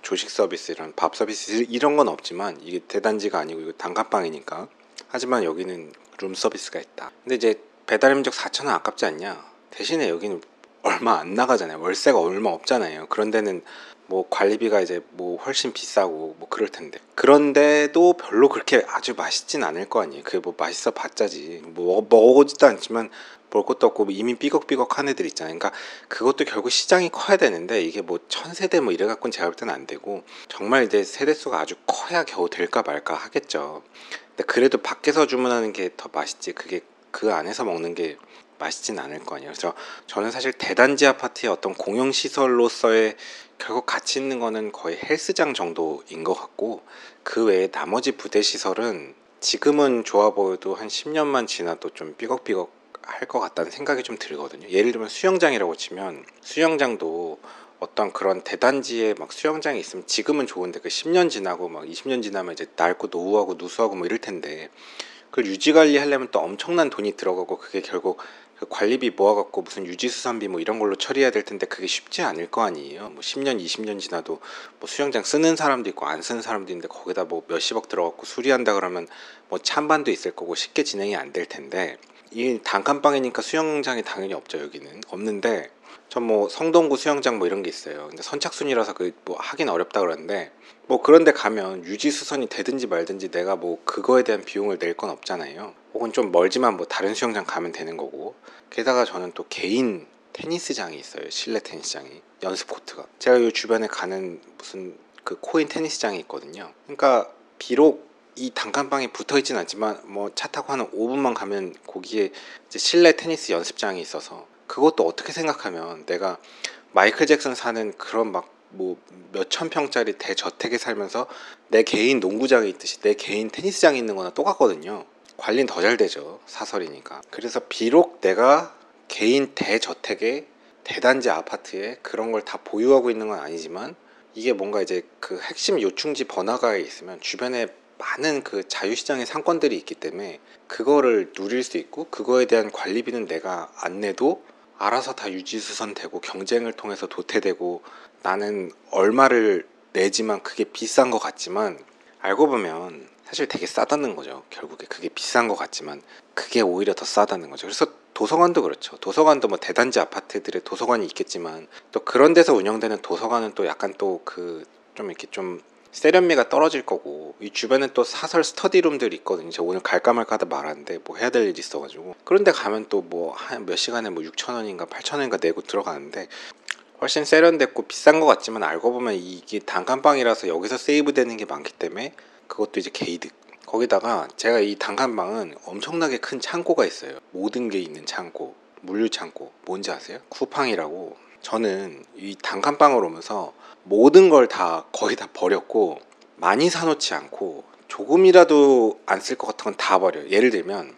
조식 서비스, 이런 밥 서비스 이런 건 없지만, 이게 대단지가 아니고 이거 단칸방이니까. 하지만 여기는 룸서비스가 있다. 근데 이제 배달의 민족 4,000원 아깝지 않냐? 대신에 여기는 얼마 안 나가잖아요. 월세가 얼마 없잖아요. 그런 데는 뭐 관리비가 이제 뭐 훨씬 비싸고 뭐 그럴 텐데, 그런데도 별로 그렇게 아주 맛있진 않을 거 아니에요. 그게 뭐 맛있어 봤자지, 뭐 먹어보지도 않지만 볼 것도 없고 이미 삐걱삐걱한 애들 있잖아요. 그러니까 그것도 결국 시장이 커야 되는데, 이게 뭐 1,000세대 뭐 이래 갖고는 제가 볼 때는 안 되고, 정말 이제 세대수가 아주 커야 겨우 될까 말까 하겠죠. 근데 그래도 밖에서 주문하는 게 더 맛있지, 그게 그 안에서 먹는 게 맛있진 않을 거 아니에요. 그래서 저는 사실 대단지 아파트의 어떤 공용시설로서의 결국 가치 있는 거는 거의 헬스장 정도인 것 같고, 그 외에 나머지 부대시설은 지금은 좋아 보여도 한 10년만 지나도 좀 삐걱삐걱 할 것 같다는 생각이 좀 들거든요. 예를 들면 수영장이라고 치면, 수영장도 어떤 그런 대단지에 막 수영장이 있으면 지금은 좋은데, 그 10년 지나고 막 20년 지나면 이제 낡고 노후하고 누수하고 뭐 이럴 텐데, 그걸 유지 관리하려면 또 엄청난 돈이 들어가고, 그게 결국 그 관리비 모아갖고 무슨 유지수산비 뭐 이런 걸로 처리해야 될 텐데, 그게 쉽지 않을 거 아니에요. 뭐 10년 20년 지나도 뭐 수영장 쓰는 사람도 있고 안 쓰는 사람도 있는데, 거기다 뭐 몇십억 들어갖고 수리한다 그러면 뭐 찬반도 있을 거고 쉽게 진행이 안 될 텐데, 이 단칸방이니까 수영장이 당연히 없죠. 여기는 없는데, 전 뭐 성동구 수영장 뭐 이런 게 있어요. 근데 선착순이라서 그 뭐 하긴 어렵다 그러는데, 뭐 그런데 가면 유지수선이 되든지 말든지 내가 뭐 그거에 대한 비용을 낼 건 없잖아요. 혹은 좀 멀지만 뭐 다른 수영장 가면 되는 거고. 게다가 저는 또 개인 테니스장이 있어요. 실내 테니스장이, 연습 코트가. 제가 이 주변에 가는 무슨 그 코인 테니스장이 있거든요. 그러니까 비록 이 단칸방에 붙어 있진 않지만 뭐 차 타고 한 5분만 가면 거기에 이제 실내 테니스 연습장이 있어서, 그것도 어떻게 생각하면 내가 마이클 잭슨 사는 그런 막 뭐 몇천 평짜리 대저택에 살면서 내 개인 농구장이 있듯이 내 개인 테니스장이 있는 거나 똑같거든요. 관리는 더 잘 되죠, 사설이니까. 그래서 비록 내가 개인 대저택에 대단지 아파트에 그런 걸 다 보유하고 있는 건 아니지만, 이게 뭔가 이제 그 핵심 요충지 번화가에 있으면 주변에 많은 그 자유시장의 상권들이 있기 때문에 그거를 누릴 수 있고, 그거에 대한 관리비는 내가 안 내도 알아서 다 유지수선되고 경쟁을 통해서 도태되고, 나는 얼마를 내지만 그게 비싼 것 같지만 알고 보면 사실 되게 싸다는 거죠. 결국에 그게 비싼 것 같지만 그게 오히려 더 싸다는 거죠. 그래서 도서관도 그렇죠. 도서관도 뭐 대단지 아파트들의 도서관이 있겠지만, 또 그런 데서 운영되는 도서관은 또 약간 또 그 좀 이렇게 좀 세련미가 떨어질 거고, 이 주변에 또 사설 스터디룸들이 있거든요. 저 오늘 갈까 말까 하다 말았는데 뭐 해야 될 일이 있어가지고, 그런데 가면 또 뭐 한 몇 시간에 뭐 6,000원인가 8,000원인가 내고 들어가는데, 훨씬 세련됐고 비싼 것 같지만 알고 보면 이게 단칸방이라서 여기서 세이브 되는 게 많기 때문에 그것도 이제 개이득. 거기다가 제가 이 단칸방은 엄청나게 큰 창고가 있어요. 모든 게 있는 창고, 물류 창고. 뭔지 아세요? 쿠팡이라고. 저는 이 단칸방을 오면서 모든 걸 다 거의 다 버렸고, 많이 사놓지 않고 조금이라도 안 쓸 것 같은 건 다 버려요. 예를 들면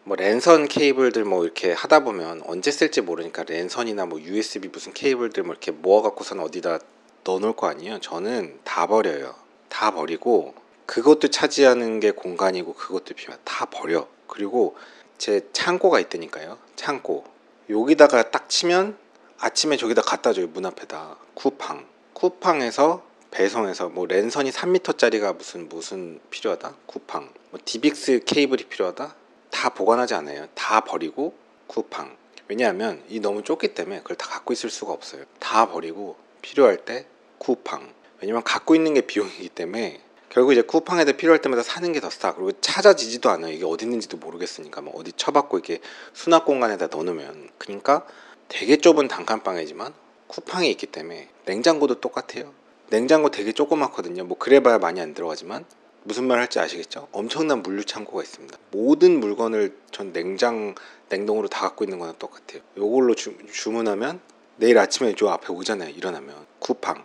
뭐 랜선 케이블들 뭐 이렇게 하다 보면 언제 쓸지 모르니까 랜선이나 뭐 USB 무슨 케이블들 뭐 이렇게 모아 갖고선 어디다 넣어놓을 거 아니에요. 저는 다 버려요. 다 버리고 그것도 차지하는 게 공간이고 그것도 필요해. 다 버려. 그리고 제 창고가 있다니까요. 창고. 여기다가 딱 치면 아침에 저기다 갖다 줘요. 문 앞에다. 쿠팡에서 배송해서 뭐 랜선이 3m짜리가 무슨 필요하다. 쿠팡. 뭐 디빅스 케이블이 필요하다. 다 보관하지 않아요. 다 버리고 쿠팡. 왜냐하면 이 너무 좁기 때문에 그걸 다 갖고 있을 수가 없어요. 다 버리고 필요할 때 쿠팡. 왜냐면 갖고 있는 게 비용이기 때문에 결국 이제 쿠팡에다 필요할 때마다 사는 게 더 싸. 그리고 찾아지지도 않아요. 이게 어디 있는지도 모르겠으니까 뭐 어디 처박고 이렇게 수납 공간에다 넣어놓으면. 그러니까 되게 좁은 단칸방이지만 쿠팡이 있기 때문에 냉장고도 똑같아요. 냉장고 되게 조그맣거든요. 뭐 그래봐야 많이 안 들어가지만 무슨 말 할지 아시겠죠? 엄청난 물류 창고가 있습니다. 모든 물건을 전 냉동으로 다 갖고 있는 거랑 똑같아요. 요걸로 주문하면 내일 아침에 저 앞에 오잖아요. 일어나면 쿠팡.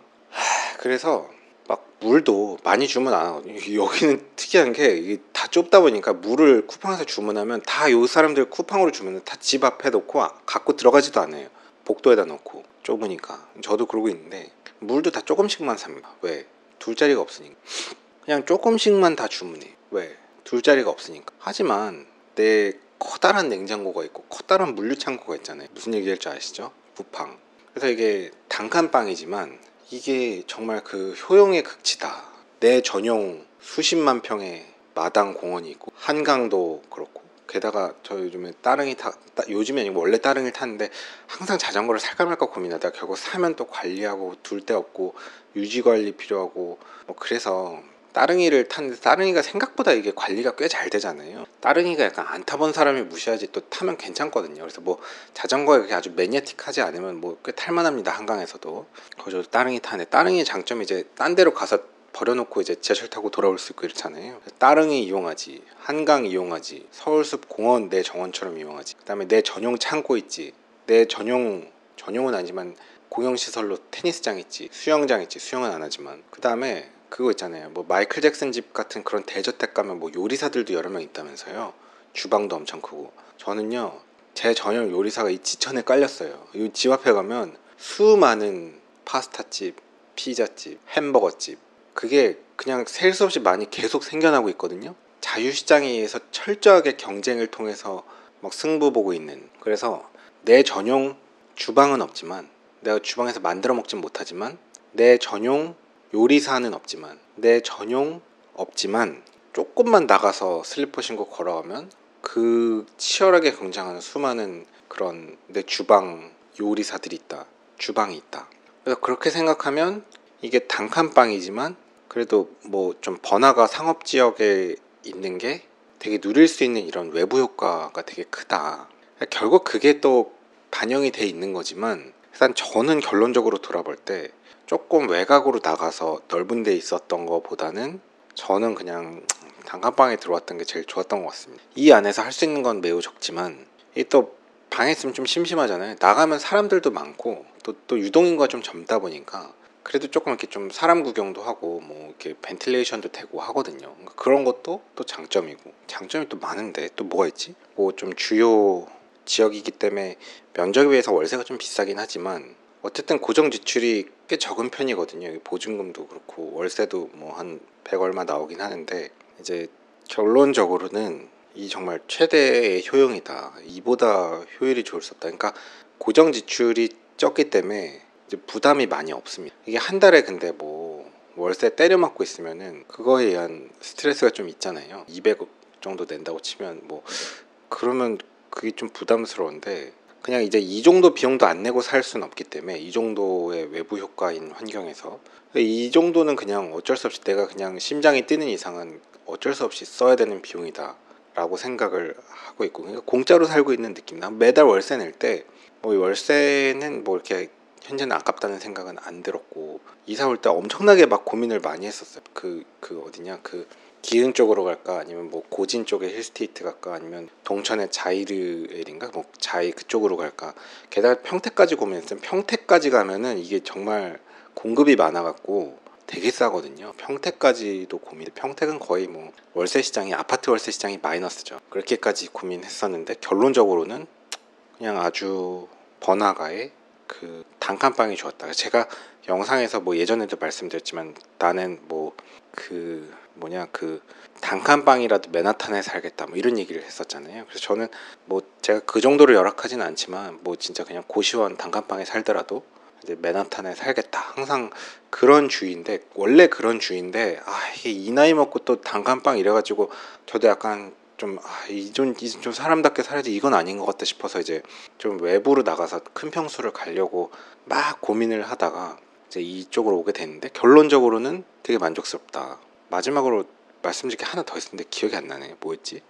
그래서 막 물도 많이 주문 안 하거든요. 여기는 특이한 게 이게 다 좁다 보니까 물을 쿠팡에서 주문하면 다 요 사람들 쿠팡으로 주문은 다 집 앞에 놓고 갖고 들어가지도 않아요. 복도에다 놓고 좁으니까. 저도 그러고 있는데 물도 다 조금씩만 삽니다. 왜? 둘 자리가 없으니까. 그냥 조금씩만 다 주문해. 왜? 둘 자리가 없으니까. 하지만 내 커다란 냉장고가 있고 커다란 물류 창고가 있잖아요. 무슨 얘기할 줄 아시죠? 쿠팡. 그래서 이게 단칸방이지만 이게 정말 그 효용의 극치다. 내 전용 수십만 평의 마당 공원이 있고 한강도 그렇고 게다가 저 요즘에 요즘에 아니고 원래 따릉이를 타는데 항상 자전거를 살까 말까 고민하다가 결국 사면 또 관리하고 둘 데 없고 유지 관리 필요하고 뭐 그래서 따릉이를 탔는데 따릉이가 생각보다 이게 관리가 꽤 잘 되잖아요. 따릉이가 약간 안 타본 사람이 무시하지 또 타면 괜찮거든요. 그래서 뭐 자전거에 그렇게 아주 매니아틱하지 않으면 뭐 꽤 탈만합니다. 한강에서도. 거기서 따릉이 타는데 따릉이의 장점이 이제 딴 데로 가서 버려놓고 이제 지하철 타고 돌아올 수 있고 이렇잖아요. 따릉이 이용하지, 한강 이용하지, 서울숲 공원 내 정원처럼 이용하지. 그다음에 내 전용 창고 있지. 내 전용은 아니지만 공용시설로 테니스장 있지, 수영장 있지. 수영은 안 하지만. 그다음에 그거 있잖아요. 뭐 마이클 잭슨 집 같은 그런 대저택 가면 뭐 요리사들도 여러 명 있다면서요. 주방도 엄청 크고. 저는요, 제 전용 요리사가 이 지천에 깔렸어요. 이 집 앞에 가면 수많은 파스타집, 피자집, 햄버거집, 그게 그냥 셀 수 없이 많이 계속 생겨나고 있거든요. 자유시장에 의해서 철저하게 경쟁을 통해서 막 승부 보고 있는. 그래서 내 전용 주방은 없지만, 내가 주방에서 만들어 먹진 못하지만, 내 전용 요리사는 없지만, 내 전용 없지만 조금만 나가서 슬리퍼 신고 걸어가면 그 치열하게 경쟁하는 수많은 그런 내 주방 요리사들이 있다. 주방이 있다. 그래서 그렇게 생각하면 이게 단칸방이지만 그래도 뭐 좀 번화가 상업지역에 있는 게 되게 누릴 수 있는 이런 외부 효과가 되게 크다. 결국 그게 또 반영이 돼 있는 거지만 일단 저는 결론적으로 돌아볼 때 조금 외곽으로 나가서 넓은 데 있었던 것보다는 저는 그냥 단칸방에 들어왔던 게 제일 좋았던 것 같습니다. 이 안에서 할 수 있는 건 매우 적지만 이 또 방에 있으면 좀 심심하잖아요. 나가면 사람들도 많고 또 유동인구가 좀 젊다 보니까 그래도 조금 이렇게 좀 사람 구경도 하고 뭐 이렇게 벤틸레이션도 되고 하거든요. 그러니까 그런 것도 또 장점이고. 장점이 또 많은데 또 뭐가 있지? 뭐 좀 주요 지역이기 때문에 면적에 비해서 월세가 좀 비싸긴 하지만 어쨌든 고정 지출이 꽤 적은 편이거든요. 보증금도 그렇고 월세도 뭐 한 100 얼마 나오긴 하는데 이제 결론적으로는 이 정말 최대의 효용이다. 이보다 효율이 좋을 수 없다. 그러니까 고정 지출이 적기 때문에 이제 부담이 많이 없습니다. 이게 한 달에 근데 뭐 월세 때려 맞고 있으면은 그거에 의한 스트레스가 좀 있잖아요. 200 정도 낸다고 치면 뭐 그러면 그게 좀 부담스러운데 그냥 이제 이 정도 비용도 안 내고 살 수는 없기 때문에 이 정도의 외부 효과인 환경에서 이 정도는 그냥 어쩔 수 없이 내가 그냥 심장이 뛰는 이상은 어쩔 수 없이 써야 되는 비용이다 라고 생각을 하고 있고, 그러니까 공짜로 살고 있는 느낌. 난 매달 월세 낼 때 뭐 월세는 뭐 이렇게 현재는 아깝다는 생각은 안 들었고, 이사 올 때 엄청나게 막 고민을 많이 했었어요. 그 어디냐, 그 기흥 쪽으로 갈까 아니면 뭐 고진 쪽에 힐스테이트 갈까 아니면 동천의 자이르엘인가 뭐 자이 그쪽으로 갈까. 게다가 평택까지 고민했어요. 평택까지 가면은 이게 정말 공급이 많아갖고 되게 싸거든요. 평택까지도 고민. 평택은 거의 뭐 월세 시장이, 아파트 월세 시장이 마이너스죠. 그렇게까지 고민했었는데 결론적으로는 그냥 아주 번화가에 그 단칸방이 좋았다. 제가 영상에서 뭐 예전에도 말씀드렸지만 나는 뭐 그 단칸방이라도 맨하탄에 살겠다 뭐 이런 얘기를 했었잖아요. 그래서 저는 뭐 제가 그 정도로 열악하지는 않지만 뭐 진짜 그냥 고시원 단칸방에 살더라도 이제 맨하탄에 살겠다. 항상 그런 주의인데, 원래 그런 주의인데 이게 이 나이 먹고 또 단칸방 이래가지고 저도 약간 좀 좀 사람답게 살아야지, 이건 아닌 것 같다 싶어서 이제 좀 외부로 나가서 큰 평수를 가려고 막 고민을 하다가 이제 이쪽으로 오게 됐는데 결론적으로는 되게 만족스럽다. 마지막으로 말씀드릴 게 하나 더 있었는데 기억이 안 나네. 뭐였지?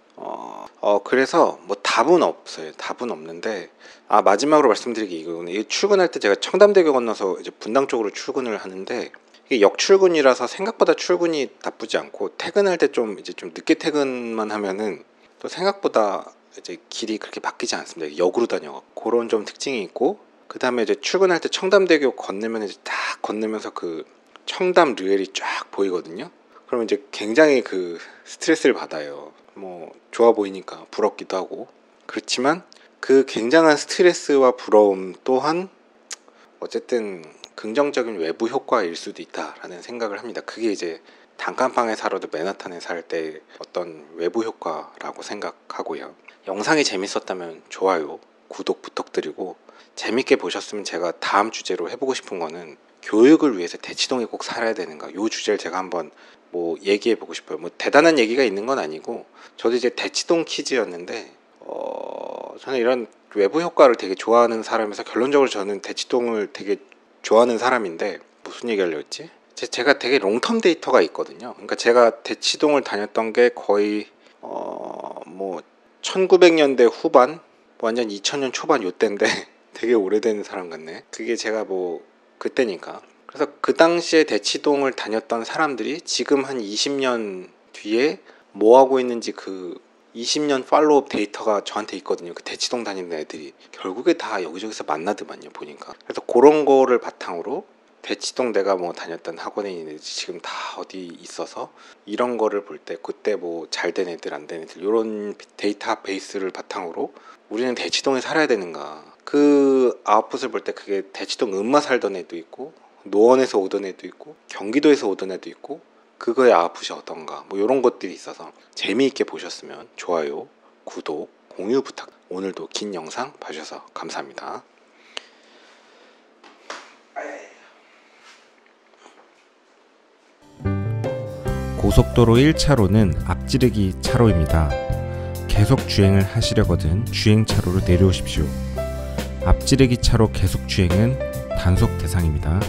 그래서 뭐 답은 없어요. 답은 없는데 마지막으로 말씀드리기 이거는, 출근할 때 제가 청담대교 건너서 이제 분당 쪽으로 출근을 하는데 이게 역출근이라서 생각보다 출근이 나쁘지 않고, 퇴근할 때 좀 늦게 퇴근만 하면은 또 생각보다 이제 길이 그렇게 바뀌지 않습니다. 역으로 다녀갖고 그런 좀 특징이 있고, 그 다음에 이제 출근할 때 청담대교 건너면 이제 딱 건너면서 그 청담 르엘이 쫙 보이거든요. 그러면 이제 굉장히 그 스트레스를 받아요. 뭐 좋아 보이니까 부럽기도 하고. 그렇지만 그 굉장한 스트레스와 부러움 또한 어쨌든 긍정적인 외부 효과일 수도 있다라는 생각을 합니다. 그게 이제 단칸방에 살아도 맨하탄에 살 때 어떤 외부 효과라고 생각하고요. 영상이 재밌었다면 좋아요, 구독 부탁드리고, 재밌게 보셨으면 제가 다음 주제로 해보고 싶은 거는 교육을 위해서 대치동에 꼭 살아야 되는가, 요 주제를 제가 한번 뭐 얘기해 보고 싶어요. 뭐 대단한 얘기가 있는 건 아니고, 저도 이제 대치동 키즈였는데 저는 이런 외부 효과를 되게 좋아하는 사람에서 결론적으로 저는 대치동을 되게 좋아하는 사람인데, 무슨 얘기하려고 했지? 제가 되게 롱텀 데이터가 있거든요. 그러니까 제가 대치동을 다녔던 게 거의 뭐 1900년대 후반, 완전 2000년 초반 요때인데 되게 오래된 사람 같네. 그게 제가 뭐 그때니까. 그래서 그 당시에 대치동을 다녔던 사람들이 지금 한 20년 뒤에 뭐 하고 있는지 그 20년 팔로우업 데이터가 저한테 있거든요. 그 대치동 다니는 애들이 결국에 다 여기저기서 만나더만요, 보니까. 그래서 그런 거를 바탕으로 대치동 내가 뭐 다녔던 학원에 있는 애들이 지금 다 어디 있어서 이런 거를 볼 때 그때 뭐 잘 된 애들 안 된 애들 이런 데이터 베이스를 바탕으로 우리는 대치동에 살아야 되는가, 그 아웃풋을 볼 때 그게 대치동 음마 살던 애도 있고 노원에서 오던 애도 있고 경기도에서 오던 애도 있고 그거의 아웃풋이 어떤가, 뭐 이런 것들이 있어서 재미있게 보셨으면 좋아요, 구독, 공유 부탁. 오늘도 긴 영상 봐주셔서 감사합니다. 고속도로 1차로는 앞지르기 차로입니다. 계속 주행을 하시려거든 주행차로로 내려오십시오. 앞지르기 차로 계속 주행은 단속 대상입니다.